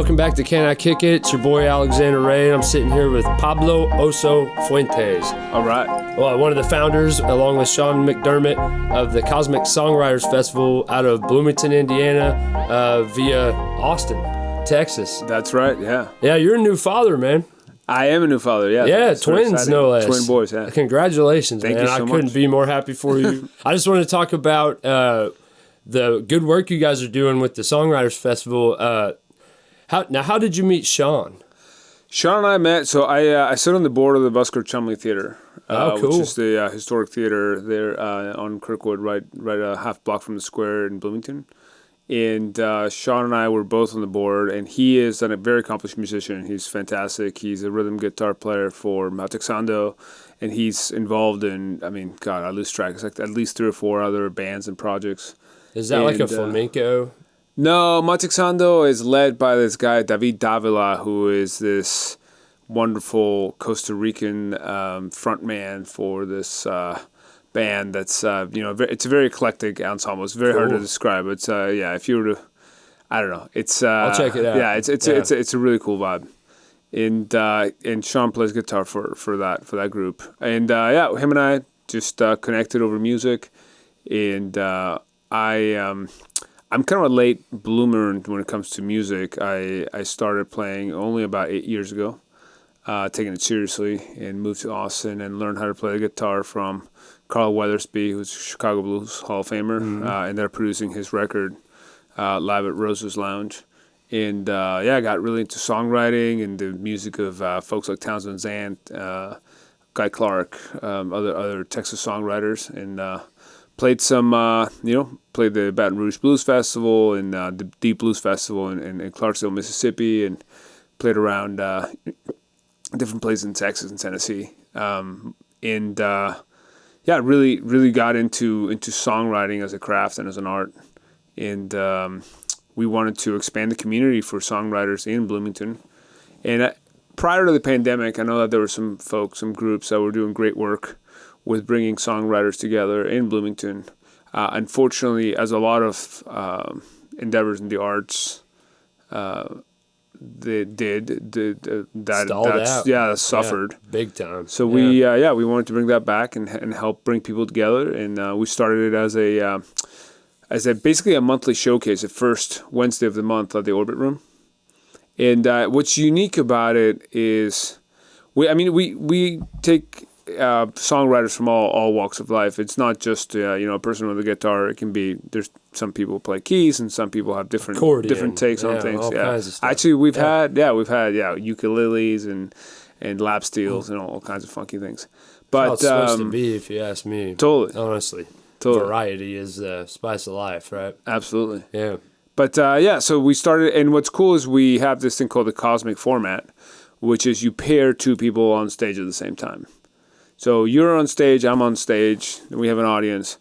Welcome back to Can I Kick It? It's your boy Alexander Ray, and I'm sitting here with Pablo Fuentes. All right. Well, one of the founders, along with Sean McDermott, of the Cosmic Songwriters Festival out of Bloomington, Indiana, via Austin, Texas. That's right, yeah. Yeah, you're a new father, man. I am a new father, yeah. Yeah, twins, no less. Twin boys, yeah. Congratulations, Thank man. you so I couldn't much. be more happy for you. I just want to talk about the good work you guys are doing with the Songwriters Festival. How did you meet Sean? Sean and I met, so I sit on the board of the Busker Chumley Theater, Cool. which is the historic theater there on Kirkwood, right a half block from the square in Bloomington. And Sean and I were both on the board, and he is a very accomplished musician. He's fantastic. He's a rhythm guitar player for Matexando, and he's involved in, I lose track. It's like at least 3 or 4 other bands and projects. Is that like a flamenco? No, Matexando is led by this guy, David Davila, who is this wonderful Costa Rican frontman for this band that's, it's a very eclectic ensemble. It's very hard to describe. It's, if you were to, I don't know. It's I'll check it out. Yeah, it's a really cool vibe. And Sean plays guitar for that group. And, him and I just connected over music. And I'm kind of a late bloomer when it comes to music. I started playing only about 8 years ago, taking it seriously, and moved to Austin and learned how to play the guitar from Carl Weathersby, who's a Chicago Blues Hall of Famer, and they're producing his record live at Rose's Lounge. And I got really into songwriting and the music of folks like Townsend Zant, Guy Clark, other Texas songwriters, and played some, played the Baton Rouge Blues Festival and the Deep Blues Festival in Clarksville, Mississippi, and played around different places in Texas and Tennessee. Really, really got into songwriting as a craft and as an art. And we wanted to expand the community for songwriters in Bloomington. And prior to the pandemic, I know that there were some groups that were doing great work with bringing songwriters together in Bloomington. Unfortunately, as a lot of endeavors in the arts, that suffered big time. So we wanted to bring that back and help bring people together, and we started it as a basically a monthly showcase, the first Wednesday of the month at the Orbit Room. And what's unique about it is we take songwriters from all walks of life. It's not just a person with a guitar. It can be, there's some people play keys and some people have different takes on things. All kinds of stuff. Actually, we've had ukuleles and lap steels and all kinds of funky things. But it's supposed to be, if you ask me. Totally, honestly, totally. Variety is the spice of life, right? Absolutely. Yeah. But so we started, and what's cool is we have this thing called the Cosmic format, which is you pair 2 people on stage at the same time. So you're on stage, I'm on stage, and we have an audience.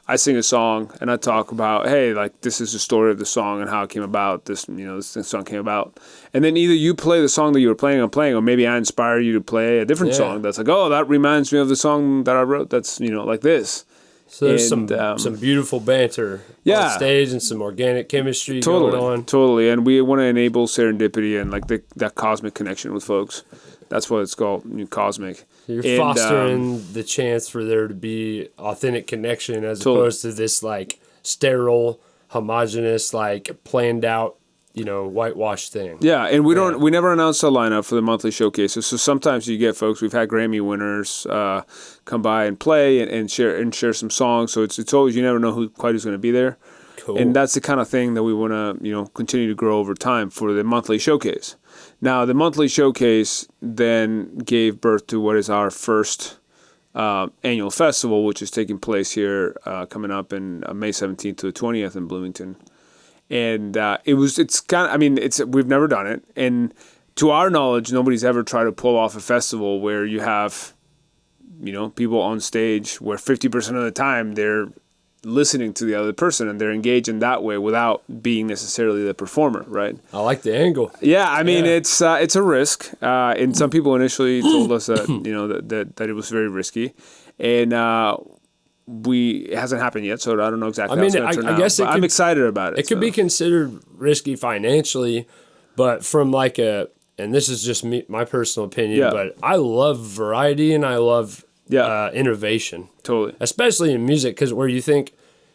I sing a song, and I talk about, hey, like, this is the story of the song and how it came about. This song came about. And then either you play the song that you were planning on playing, or maybe I inspire you to play a different song that's like, oh, that reminds me of the song that I wrote that's, like this. So there's some beautiful banter on stage and some organic chemistry going on. Totally, and we want to enable serendipity and, like, that cosmic connection with folks. That's what it's called, Cosmic. You're fostering the chance for there to be authentic connection as opposed to this, like, sterile, homogenous, like, planned out, whitewashed thing. Yeah, and we never announce a lineup for the monthly showcases. So sometimes you get folks, we've had Grammy winners come by and play and share some songs. So it's always, you never know who's going to be there. Cool. And that's the kind of thing that we want to, continue to grow over time for the monthly showcase. Now, the monthly showcase then gave birth to what is our first annual festival, which is taking place here coming up in May 17th to the 20th in Bloomington. And we've never done it. And to our knowledge, nobody's ever tried to pull off a festival where you have, people on stage where 50% of the time they're listening to the other person and they're engaged in that way without being necessarily the performer, right? I like the angle. Yeah, it's a risk. And some people initially told us that, that it was very risky. And it hasn't happened yet, so I don't know exactly how it's going to turn out. I guess I'm excited about it. It could be considered risky financially, But from like and this is just my personal opinion, but I love variety and I love innovation. Totally. Especially in music, because where you think,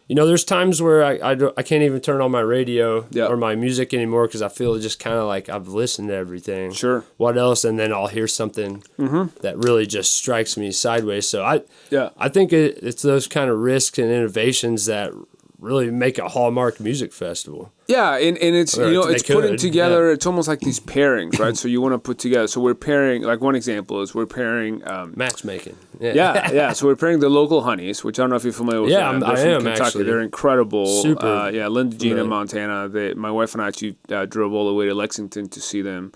there's times where I can't even turn on my radio or my music anymore because I feel just kind of like I've listened to everything. Sure. What else? And then I'll hear something that really just strikes me sideways. So I think it's those kind of risks and innovations that really make a hallmark music festival. Yeah, and it's it's putting together. It's almost like these pairings, right? So you want to put together. So we're pairing. Like one example is we're pairing matchmaking. So we're pairing the local honeys, which I don't know if you're familiar with. Yeah, them. I am Kentucky. Actually. They're incredible. Super. Linda Gina, Montana. My wife and I actually drove all the way to Lexington to see them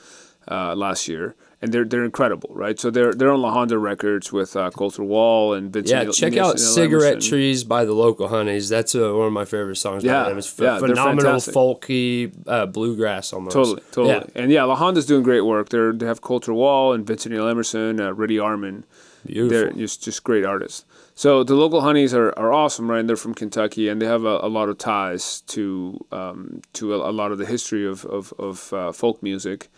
last year. And they're incredible, right? So they're on La Honda Records with Coulter Wall and Vincent. Yeah, check out Cigarette Trees by the Local Honeys. That's one of my favorite songs by them. It's phenomenal, folky, bluegrass almost. Totally. Yeah. And La Honda's doing great work. They have Coulter Wall and Vincent Neil Emerson, Riddy Arman. Beautiful. They're just great artists. So the Local Honeys are awesome, right? And they're from Kentucky, and they have a lot of ties to a lot of the history of folk music.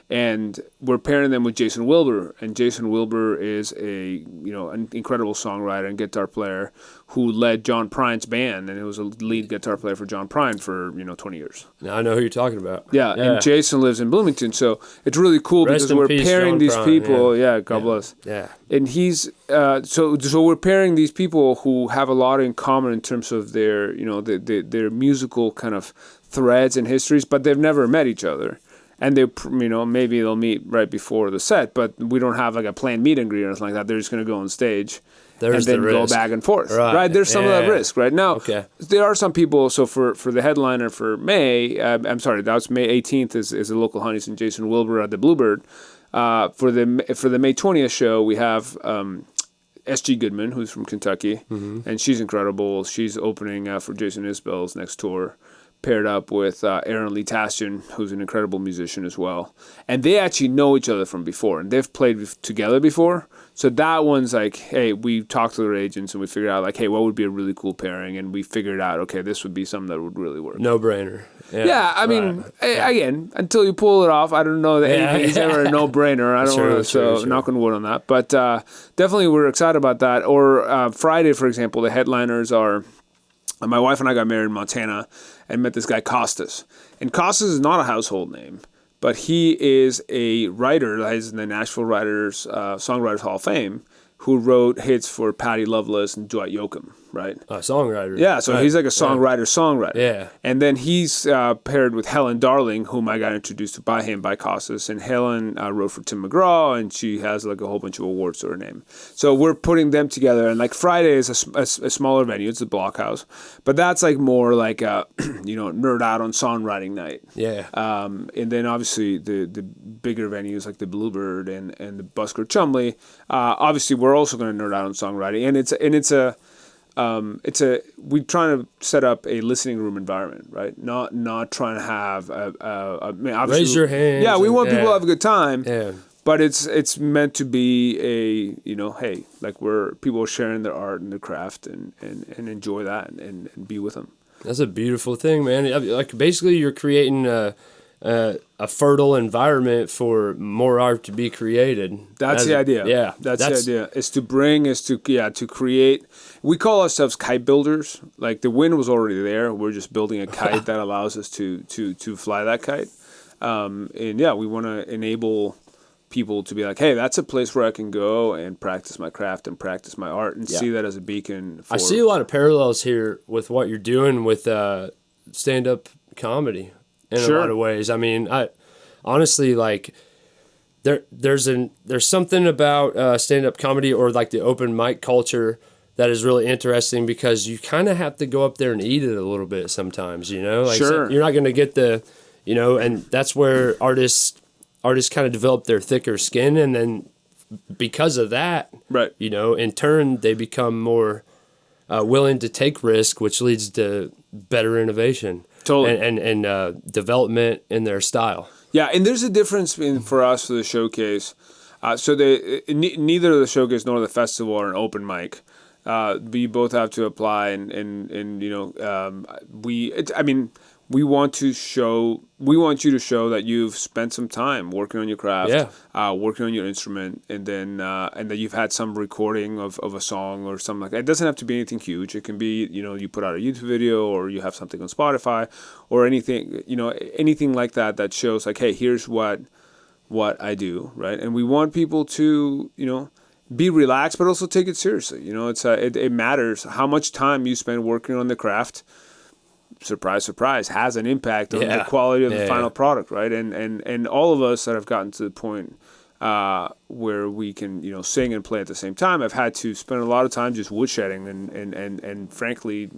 And we're pairing them with Jason Wilbur, and Jason Wilbur is an incredible songwriter and guitar player who led John Prine's band, and he was a lead guitar player for John Prine for 20 years. Now I know who you're talking about. Yeah, and Jason lives in Bloomington, so it's really cool because we're pairing John these Prine, people. Yeah, God bless. Yeah, and he's so we're pairing these people who have a lot in common in terms of their their musical kind of threads and histories, but they've never met each other. And they, maybe they'll meet right before the set, but we don't have like a planned meet and greet or anything like that. They're just going to go on stage and then go back and forth. Right? There's some of that risk, right? Now, there are some people. So for the headliner for May, I'm sorry, that's May 18th is the Local Honeys and Jason Wilbur at the Bluebird. For the May 20th show, we have S.G. Goodman, who's from Kentucky, and she's incredible. She's opening for Jason Isbell's next tour. Paired up with Aaron Lee Tasjan, who's an incredible musician as well. And they actually know each other from before, and they've played together before. So that one's like, hey, we talked to their agents, and we figured out, like, hey, what would be a really cool pairing? And we figured out, okay, this would be something that would really work. No-brainer. Yeah, I mean, again, until you pull it off, I don't know that anything's ever a no-brainer. I don't know, so knock on wood on that. But definitely we're excited about that. Or Friday, for example, the headliners are... My wife and I got married in Montana and met this guy Costas. And Costas is not a household name, but he is a writer that is in the Nashville Songwriters Hall of Fame who wrote hits for Patti Loveless and Dwight Yoakam, right? A songwriter. Yeah, so he's like a songwriter. Yeah. And then he's paired with Helen Darling, whom I got introduced to by Costas. And Helen wrote for Tim McGraw, and she has like a whole bunch of awards to her name. So we're putting them together. And like Friday is a smaller venue. It's the Blockhouse. But that's like more like a, nerd out on songwriting night. Yeah. And then obviously the bigger venues like the Bluebird and the Busker Chumley. Obviously, we're also going to nerd out on songwriting. And we're trying to set up a listening room environment, right? Not trying to have raise your hands. Yeah, we want people to have a good time. Yeah. But it's meant to be hey, like where people are sharing their art and their craft and enjoy that and be with them. That's a beautiful thing, man. Like basically you're creating a fertile environment for more art to be created. That's the idea. Yeah, that's the idea. To create. We call ourselves kite builders. Like the wind was already there. We're just building a kite that allows us to fly that kite. We want to enable people to be like, hey, that's a place where I can go and practice my craft and practice my art and see that as a beacon. I see a lot of parallels here with what you're doing with stand-up comedy. In a lot of ways. I mean, I honestly like there's something about stand-up comedy or like the open mic culture that is really interesting because you kind of have to go up there and eat it a little bit sometimes, Like so you're not going to get the, and that's where artists kind of develop their thicker skin, and then because of that, right? In turn they become more willing to take risk, which leads to better innovation. Totally. And development in their style. Yeah, and there's a difference for us for the showcase. So neither the showcase nor the festival are an open mic. We both have to apply, and we want you to show that you've spent some time working on your craft, working on your instrument, and then and that you've had some recording of a song or something like that. It doesn't have to be anything huge. It can be, you put out a YouTube video, or you have something on Spotify, or anything, anything like that shows like, hey, here's what I do, right? And we want people to, be relaxed, but also take it seriously. It matters how much time you spend working on the craft. Surprise, surprise, has an impact on the quality of the final product, right? And all of us that have gotten to the point where we can, sing and play at the same time, I've had to spend a lot of time just woodshedding and frankly,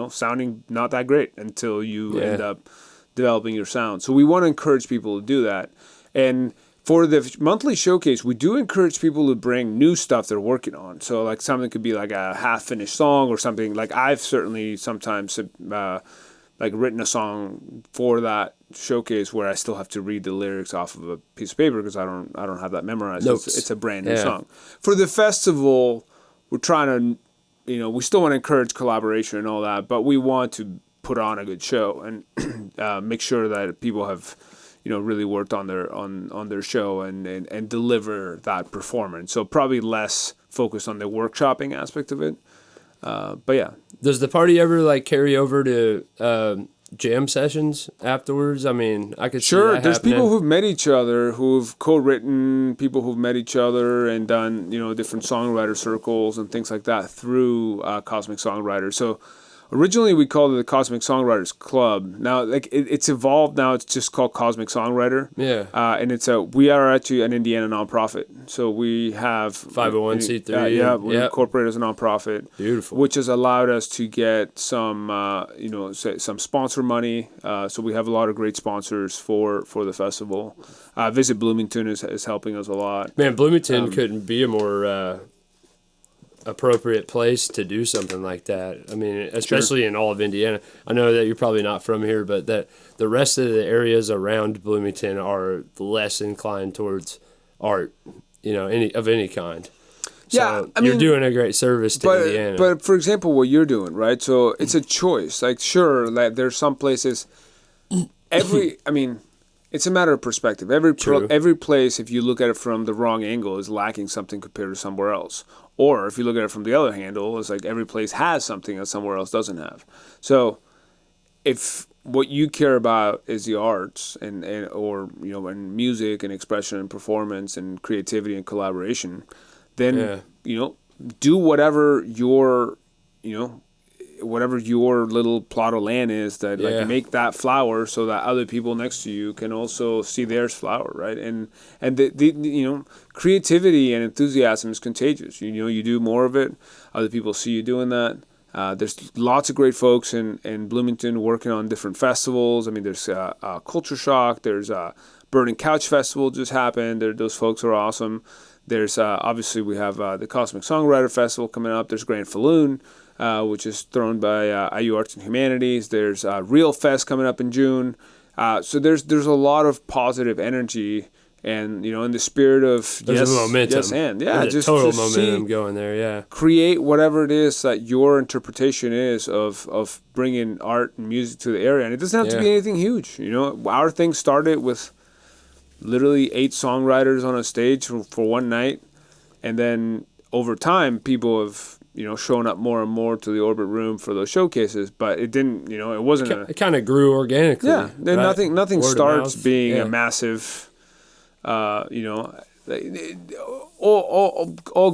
sounding not that great until you end up developing your sound. So we want to encourage people to do that. And for the monthly showcase, we do encourage people to bring new stuff they're working on. So like something could be like a half-finished song or something. Like I've certainly sometimes written a song for that showcase where I still have to read the lyrics off of a piece of paper because I don't have that memorized. It's a brand new song. For the festival, we're trying to, we still want to encourage collaboration and all that, but we want to put on a good show and make sure that people have really worked on their show and deliver that performance. So probably less focused on the workshopping aspect of it. But yeah. Does the party ever carry over to jam sessions afterwards? I mean, I could see that there's happening. people who've met each other, who've co-written, people who've met each other and done, different songwriter circles and things like that through Cosmic Songwriter. So originally, we called it the Cosmic Songwriters Club. Now, it's evolved. Now it's just called Cosmic Songwriter. Yeah. And we are actually an Indiana nonprofit. So we have 501c3. We incorporate as a nonprofit. Beautiful. Which has allowed us to get some, some sponsor money. So we have a lot of great sponsors for the festival. Visit Bloomington is helping us a lot. Man, Bloomington couldn't be a more appropriate place to do something like that. I mean, especially in all of Indiana. I know that you're probably not from here, but that the rest of the areas around Bloomington are less inclined towards art, any kind. So you're doing a great service to Indiana. But for example, what you're doing, right? So it's a choice. There's some places. It's a matter of perspective. Every place, if you look at it from the wrong angle, is lacking something compared to somewhere else. Or if you look at it from the other handle, it's like every place has something that somewhere else doesn't have. So if what you care about is the arts and music and expression and performance and creativity and collaboration, then do whatever your little plot of land is that make that flower so that other people next to you can also see theirs flower, right? And the creativity and enthusiasm is contagious. You do more of it, other people see you doing that. There's lots of great folks in Bloomington working on different festivals. I mean, there's Culture Shock. There's Burning Couch Festival just happened. Those folks are awesome. There's obviously we have the Cosmic Songwriter Festival coming up. There's Grand Falloon, which is thrown by IU Arts and Humanities. There's Real Fest coming up in June. So there's a lot of positive energy, and in the spirit of there's a momentum. There's just total momentum going there. Yeah, create whatever it is that your interpretation is of bringing art and music to the area, and it doesn't have to be anything huge. Our thing started with literally 8 songwriters on a stage for one night, and then over time people have shown up more and more to the Orbit Room for those showcases, but it didn't, it wasn't it kind of grew organically. Yeah, right? Nothing Word starts being a massive, all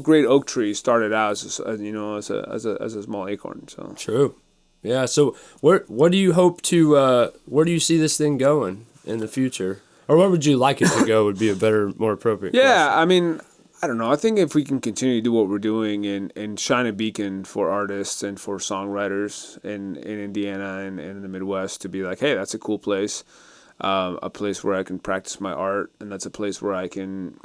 great oak trees started out as a small acorn. So true. Yeah. So what do you hope to, where do you see this thing going in the future? Or where would you like it to go would be a better, more appropriate question. I mean, I don't know. I think if we can continue to do what we're doing and shine a beacon for artists and for songwriters in Indiana and in the Midwest to be like, hey, that's a cool place, a place where I can practice my art, and that's a place where I can,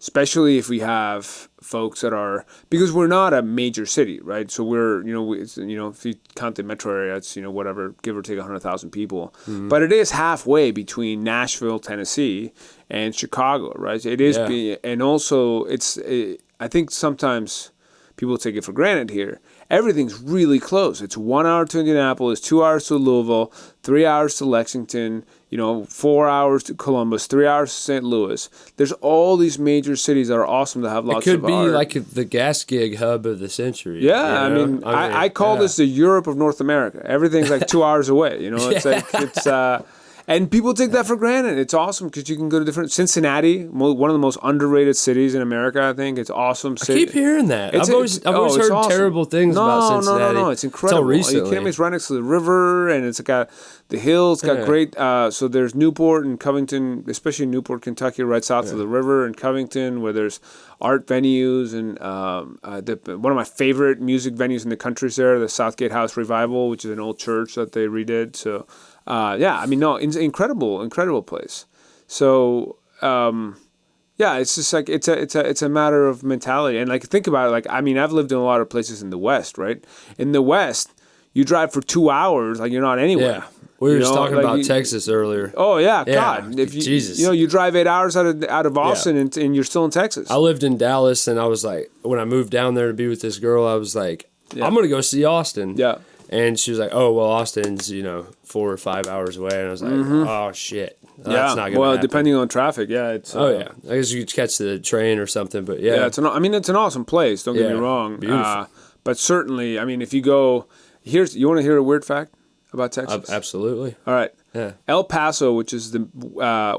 especially if we have folks that are, because we're not a major city, right? So we're, if you count the metro area, it's, whatever, give or take 100,000 people. Mm-hmm. But it is halfway between Nashville, Tennessee, and Chicago, right? It is, and also I think sometimes people take it for granted here. everything's really close. It's 1 hour to Indianapolis, 2 hours to Louisville, 3 hours to Lexington, 4 hours to Columbus, 3 hours to St. Louis. There's all these major cities that are awesome to have lots of art. It could be like the gas gig hub of the century. Yeah, I call this the Europe of North America. Everything's like 2 hours away. And people take that for granted. It's awesome because you can go to different... Cincinnati, one of the most underrated cities in America, I think. It's awesome. I keep hearing that. I've always heard awesome. Terrible things about Cincinnati. No. It's incredible. Recently. You can't miss right next to the river, and it's got the hills. Got great... so there's Newport and Covington, especially Newport, Kentucky, right south of the river, and Covington, where there's art venues. And one of my favorite music venues in the country is there, the Southgate House Revival, which is an old church that they redid. So... it's an incredible place. So, it's just like it's a matter of mentality. And like think about it, like I've lived in a lot of places in the West, right? In the West, you drive for 2 hours, like you're not anywhere. Yeah. We were just talking about Texas earlier. Oh yeah, God! If you drive 8 hours out of Austin and you're still in Texas. I lived in Dallas, and I was like, when I moved down there to be with this girl, I was like, I'm gonna go see Austin. Yeah. And she was like, "Oh, well, Austin's 4 or 5 hours away," and I was like, "Oh shit, that's not gonna happen." Depending on traffic, it's. I guess you could catch the train or something, but yeah, it's an awesome place. Don't get me wrong. Beautiful. But certainly, if you go, you want to hear a weird fact about Texas? Absolutely. All right. Yeah. El Paso, which is the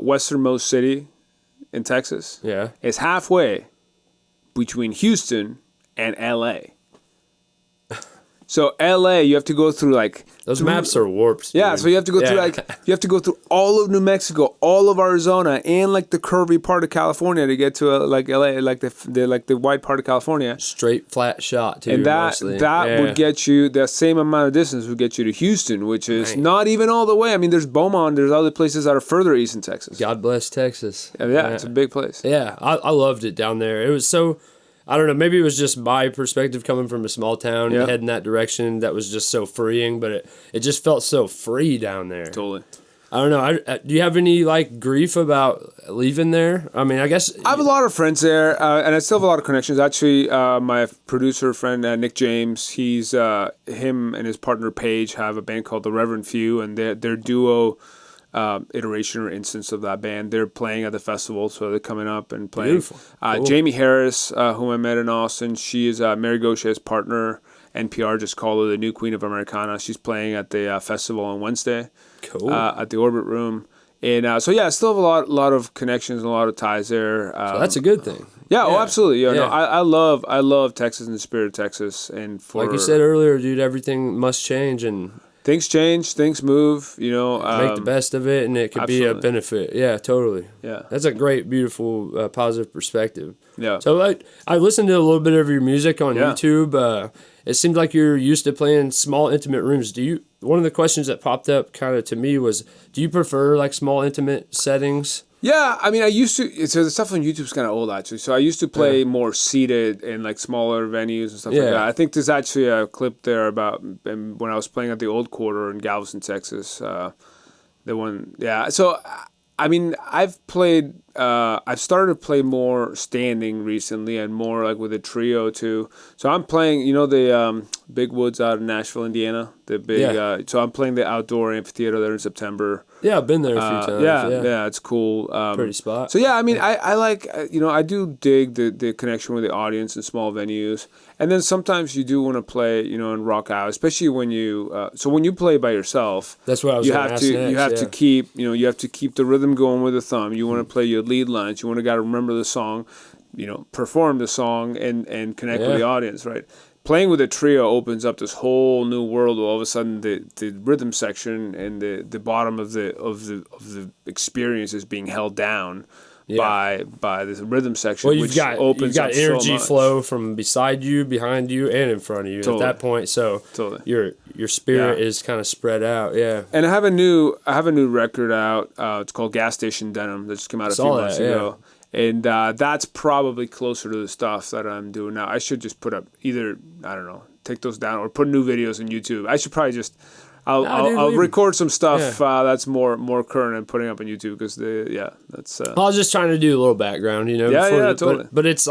westernmost city in Texas, is halfway between Houston and L.A. So L.A., you have to go through those maps are warped. Yeah, so you have to go through through all of New Mexico, all of Arizona, and the curvy part of California to get to L.A., the wide part of California. Straight flat shot too. And that would get you that same amount of distance would get you to Houston, which is not even all the way. There's Beaumont, there's other places that are further east in Texas. God bless Texas. Yeah, it's a big place. Yeah, I loved it down there. It was so. I don't know, maybe it was just my perspective coming from a small town, heading that direction, that was just so freeing, but it just felt so free down there. Totally. I don't know. Do you have any grief about leaving there? I guess... I have a lot of friends there, and I still have a lot of connections. Actually, my producer friend, Nick James, him and his partner Paige have a band called The Reverend Few, and their duo... iteration or instance of that band. They're playing at the festival, so they're coming up and playing. Beautiful. Cool. Jaimee Harris, whom I met in Austin, she is Mary Gaucher's partner. NPR just called her the new queen of Americana. She's playing at the festival on Wednesday. Cool. At the Orbit Room. And I still have a lot of connections and a lot of ties there. So that's a good thing. Yeah, oh, absolutely. No, I love Texas and the spirit of Texas. And like you said earlier, dude, everything must change and... Things change, things move, make the best of it, and it could be a benefit. Yeah, totally. Yeah. That's a great, beautiful, positive perspective. Yeah. So I listened to a little bit of your music on YouTube. It seemed like you're used to playing small, intimate rooms. One of the questions that popped up kind of to me was, do you prefer small, intimate settings? Yeah, I used to. So the stuff on YouTube's kind of old, actually. So I used to play more seated in smaller venues and stuff like that. I think there's actually a clip there about when I was playing at the Old Quarter in Galveston, Texas. The one, So I've started to play more standing recently and more with a trio too. So I'm playing, the Big Woods out of Nashville, Indiana. The big, so I'm playing the outdoor amphitheater there in September. Yeah, I've been there a few times. Yeah, it's cool. Pretty spot. So I like, I do dig the connection with the audience in small venues. And then sometimes you do want to play, and rock out, especially when you, so when you play by yourself. That's what I was going to ask next. You have to keep, you have to keep the rhythm going with the thumb. You want to play your lead lines. You want to remember the song, perform the song and connect with the audience, right? Playing with a trio opens up this whole new world. All of a sudden, the rhythm section and the bottom of the experience is being held down by the rhythm section. Well, you've got energy flow from beside you, behind you, and in front of you at that point. So your spirit is kind of spread out. Yeah. And I have a new record out. It's called Gas Station Denim that just came out a few months ago. And that's probably closer to the stuff that I'm doing now. I should just put up either, I don't know, take those down or put new videos on YouTube. I should probably just, I'll record some stuff that's more current and putting up on YouTube because that's. I was just trying to do a little background, totally. But it's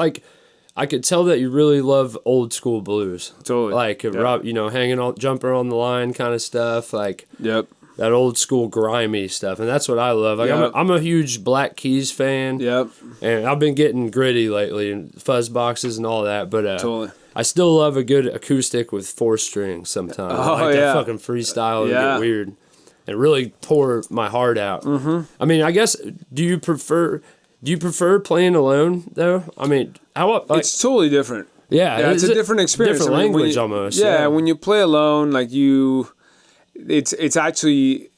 I could tell that you really love old school blues. Totally. Like, jumping on the line kind of stuff. Like, yep. That old school grimy stuff. And that's what I love. Like, I'm a huge Black Keys fan. Yep. And I've been getting gritty lately and fuzz boxes and all that. But totally. I still love a good acoustic with 4 strings sometimes. Oh, I like that fucking freestyle and get weird. And really pour my heart out. Mm-hmm. I mean, I guess, do you prefer playing alone, though? I mean, it's totally different. Yeah, it's a different experience. Different language almost. Yeah, when you play alone, like it's actually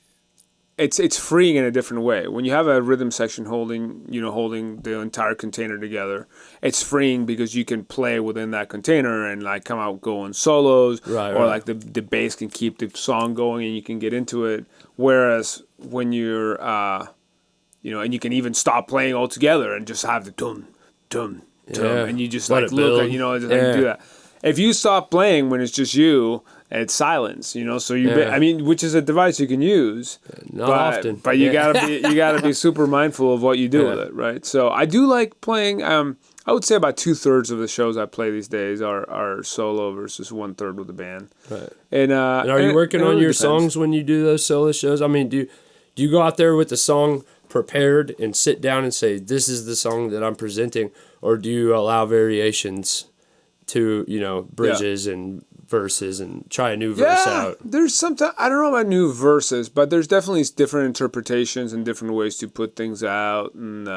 it's freeing in a different way. When you have a rhythm section holding the entire container together, it's freeing because you can play within that container and like come out going solos, or like the bass can keep the song going and you can get into it. Whereas when you're and you can even stop playing altogether and just have the dum dum dum, and you just like look at do that. If you stop playing when it's just you, it's silence, so which is a device you can use. Not often. But you gotta be super mindful of what you do with it, right? So I do like playing. I would say about 2/3 of the shows I play these days are solo versus 1/3 with the band. Right. And are you working on your songs when you do those solo shows? I mean, do you go out there with the song prepared and sit down and say, this is the song that I'm presenting, or do you allow variations to bridges and verses and try a new verse out? There's sometimes, I don't know about new verses, but there's definitely different interpretations and different ways to put things out. And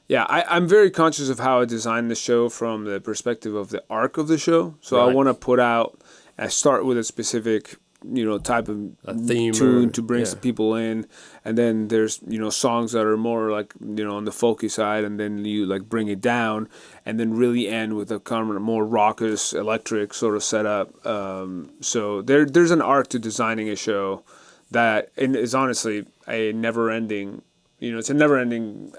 I'm very conscious of how I designed the show from the perspective of the arc of the show. So I want to I start with a specific type of a theme tune to bring some people in, and then there's songs that are more like on the folky side, and then you like bring it down, and then really end with a kind of more raucous electric sort of setup. So there's an art to designing a show that is honestly a never-ending. It's a never-ending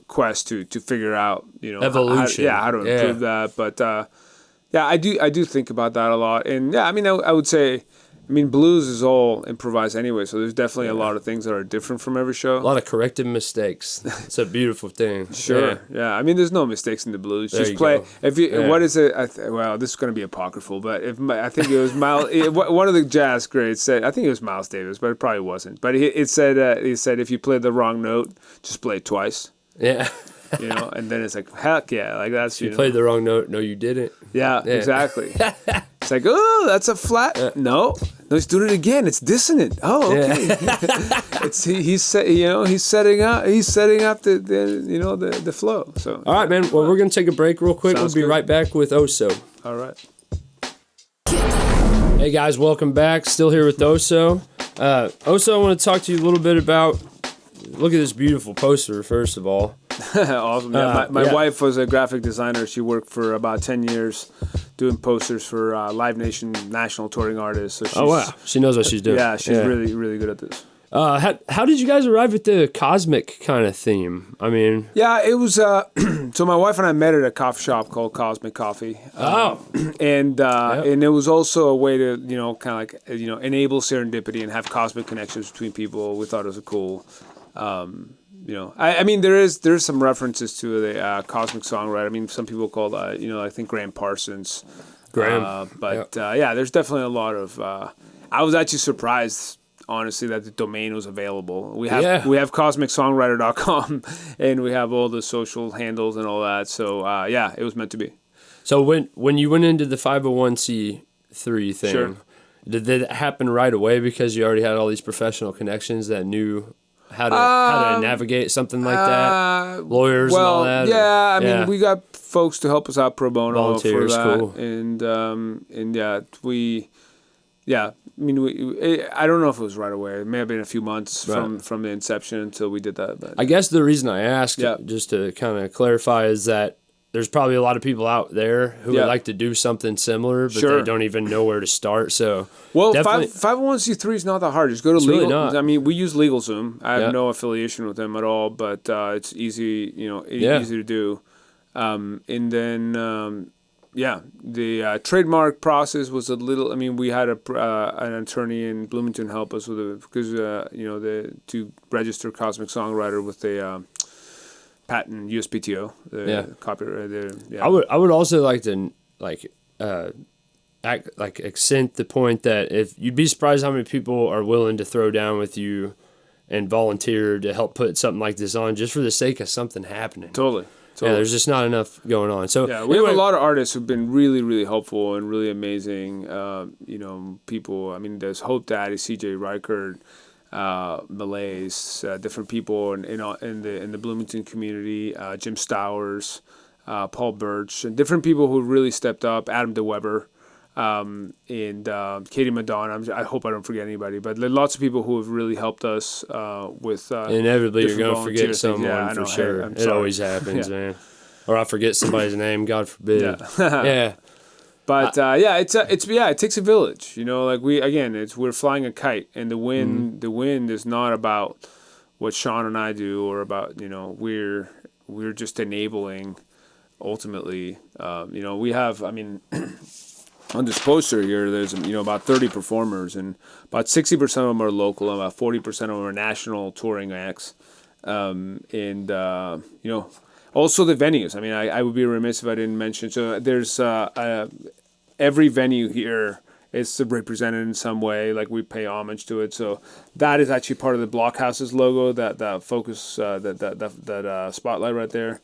quest to figure out evolution. How to improve that. But I do think about that a lot, and I would say. Blues is all improvised anyway, so there's definitely a lot of things that are different from every show. A lot of corrected mistakes. It's a beautiful thing. Sure. Yeah. There's no mistakes in the blues. There just play. Go. If you, what is it? This is going to be apocryphal, but I think it was Miles. One of the jazz greats said. I think it was Miles Davis, but it probably wasn't. But he said if you play the wrong note, just play it twice. Yeah. And then it's like, heck yeah, like that's you played the wrong note. No, you didn't. Yeah. Exactly. It's like, oh, that's a flat. No, let's do it again. It's dissonant. Oh, okay. Yeah. He's setting up the flow. So all right, man. Well, we're gonna take a break real quick. We'll be right back with Oso. All right. Hey guys, welcome back. Still here with Oso. Oso, I want to talk to you a little bit about. Look at this beautiful poster. First of all. Awesome. Yeah, my wife was a graphic designer. She worked for about 10 years doing posters for Live Nation national touring artists. So oh, wow. She knows what she's doing. Yeah, she's really, really good at this. How did you guys arrive at the cosmic kind of theme? Yeah, it was, so my wife and I met at a coffee shop called Cosmic Coffee. And it was also a way to, kind of like, enable serendipity and have cosmic connections between people. We thought it was a cool, there's some references to the Cosmic Songwriter. Some people call that, I think Graham Parsons. There's definitely a lot of. I was actually surprised, honestly, that the domain was available. We have cosmicsongwriter.com, and we have all the social handles and all that. So it was meant to be. So when you went into the 501c3 thing, sure. Did that happen right away because you already had all these professional connections that knew how to navigate something like that? Lawyers and all that? Yeah, we got folks to help us out pro bono volunteers, for that. Cool. I don't know if it was right away. It may have been a few months from the inception until we did that. But. I guess the reason I asked, just to kind of clarify, is that there's probably a lot of people out there who would like to do something similar, but they don't even know where to start. So, 501c3 is not that hard. Just go to legal. Really not. We use LegalZoom. I have no affiliation with them at all, but it's easy. Easy to do. And then, the trademark process was a little. We had an attorney in Bloomington help us with it because to register Cosmic Songwriter with patent USPTO, copyright. I would also like to accent the point that if you'd be surprised how many people are willing to throw down with you and volunteer to help put something like this on just for the sake of something happening. Totally. Yeah, there's just not enough going on. So we have a lot of artists who've been really, really helpful and really amazing. People. I mean, there's hopedaddy, CJ Reichard, Malays, different people in the Bloomington community. Jim Stowers, Paul Bertsch, and different people who really stepped up. Adam DeWeber. And Katie Madonna. I hope I don't forget anybody, but there are lots of people who have really helped us with. Inevitably, you're going to forget someone for sure. It always happens, man. Or I forget somebody's name. God forbid. Yeah. But it takes a village. We're flying a kite, and the wind. The wind is not about what Sean and I do, or about we're just enabling. Ultimately, we have. I mean. On this poster here, there's about 30 performers, and about 60% of them are local, and about 40% of them are national touring acts, also the venues. I mean, I would be remiss if I didn't mention. So there's every venue here is represented in some way, like we pay homage to it. So that is actually part of the Blockhouse's logo, that focus, that spotlight right there.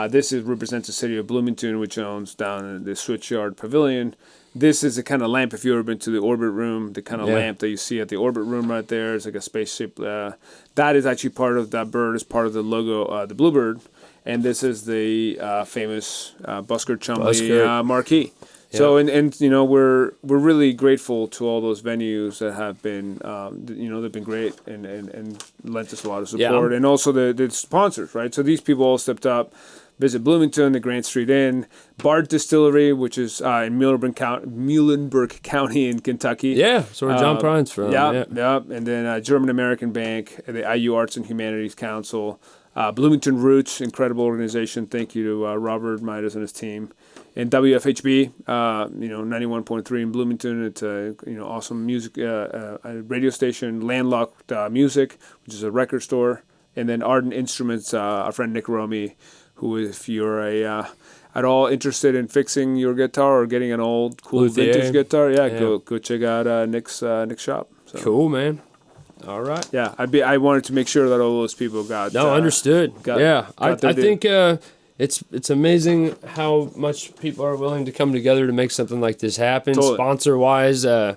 This represents the city of Bloomington, which owns down the Switchyard Pavilion. This is the kind of lamp, if you've ever been to the Orbit Room, the kind of lamp that you see at the Orbit Room right there. It's like a spaceship. That is actually part of that bird, is part of the logo, the Bluebird. And this is the famous Busker Chumley marquee. Yeah. So, we're really grateful to all those venues that have been, they've been great and lent us a lot of support. And also the sponsors, right? So these people all stepped up. Visit Bloomington, the Grant Street Inn, Bard Distillery, which is in Muhlenberg County in Kentucky. Yeah, so where John Prine's from. Yeah. And then German American Bank, the IU Arts and Humanities Council, Bloomington Roots, incredible organization. Thank you to Robert Midas and his team. And WFHB, 91.3 in Bloomington. It's a awesome music a radio station. Landlocked Music, which is a record store. And then Ardent Instruments, our friend Nick Romy, who, if you're at all interested in fixing your guitar or getting an old cool vintage guitar, go check out Nick's shop. So. Cool, man. All right. Yeah, I wanted to make sure that all those people got. No, understood. I think it's amazing how much people are willing to come together to make something like this happen. Totally. Sponsor wise, a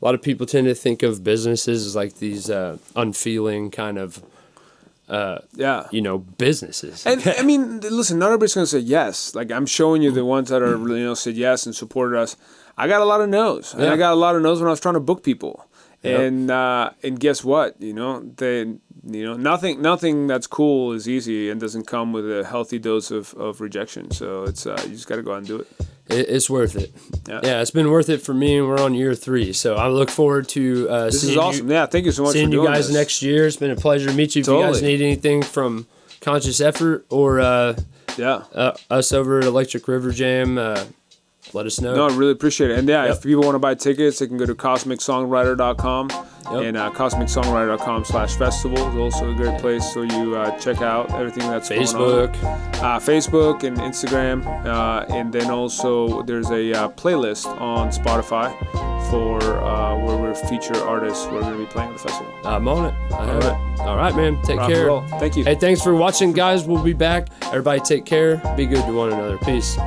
lot of people tend to think of businesses as like these unfeeling kind of. Businesses. And I mean, listen, not everybody's going to say yes. Like, I'm showing you the ones that are really, said yes and supported us. I got a lot of no's. And I got a lot of no's when I was trying to book people. Yep. And guess what? Nothing that's cool is easy and doesn't come with a healthy dose of rejection. So it's you just got to go out and do it. It's worth it. Yeah, it's been worth it for me, and we're on year 3. So I look forward to this is awesome. Thank you so much for doing you guys next year. It's been a pleasure to meet you. If you guys need anything from Conscious Effort or us over at Electric River Jam, let us know. No, I really appreciate it. And if people want to buy tickets, they can go to CosmicSongwriter.com. And CosmicSongwriter.com/festival is also a great place where you check out everything that's going on. Facebook and Instagram. And then also there's a playlist on Spotify for where we feature artists who are going to be playing at the festival. I'm on it. I have it. All right, man. Take care. Thank you. Hey, thanks for watching, guys. We'll be back. Everybody take care. Be good to one another. Peace.